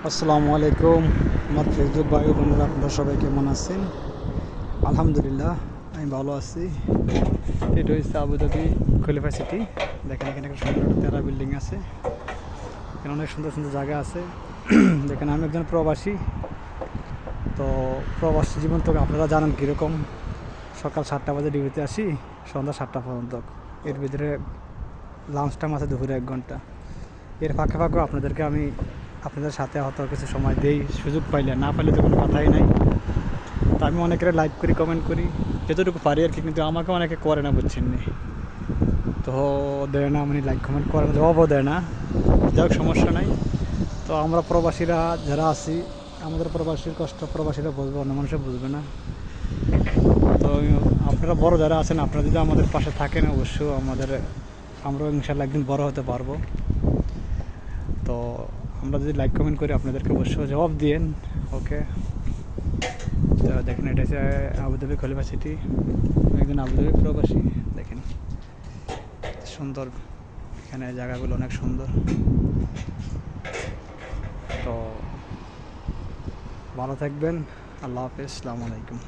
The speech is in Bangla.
আসসালামু আলাইকুম আমার ফেসবুক ভাই বোনেরা, আপনারা সবাই কেমন আছেন? আলহামদুলিল্লাহ আমি ভালো আছি। এটা হচ্ছে আবুধাবি খলিফা সিটি। দেখেন এখানে একটা সুন্দর একটা তেরা বিল্ডিং আছে, এখানে অনেক সুন্দর সুন্দর জায়গা আছে। দেখেন আমি একজন প্রবাসী, তো প্রবাসী জীবন তো আপনারা জানেন কীরকম। সকাল 7টা বাজে ডিউটিতে আসি, সন্ধ্যা 7টা পর্যন্ত। এর ভিতরে লাঞ্চ টাইম আছে দুপুরে 1 ঘন্টা। এর ফাঁকে ফাঁকেও আপনাদের সাথে হয়তো কিছু সময় দেই, সুযোগ পাইলে না পাইলে তো কোনো কথাই নাই। তো আমি অনেকের লাইক করি, কমেন্ট করি, যতটুকু পারি আর কি, কিন্তু আমাকে অনেকে করে না, বুঝছেন নি? তো দেয় না, মানে লাইক কমেন্ট করে না, জবাবও দেয় না। যাই হোক, সমস্যা নাই। তো আমরা প্রবাসীরা যারা আছি, আমাদের প্রবাসীর কষ্ট প্রবাসীরা বুঝবে, অন্য মানুষে বুঝবে না। তো আপনারা বড় যারা আছেন, আপনারা যদি আমাদের পাশে থাকেন, অবশ্যই আমরাও ইনশাল্লাহ একদিন বড় হতে পারবো। তো আমরা যদি লাইক কমেন্ট করি, আপনাদেরকে অবশ্যই জবাব দিয়েন। ওকে, তো দেখেন এটা হচ্ছে আবুধাবি খলিফা সিটি। একজন আবুধাবি প্রবাসী। দেখেন সুন্দর, এখানে জায়গাগুলো অনেক সুন্দর। তো ভালো থাকবেন। আল্লাহ হাফেজ, আসসালামু আলাইকুম।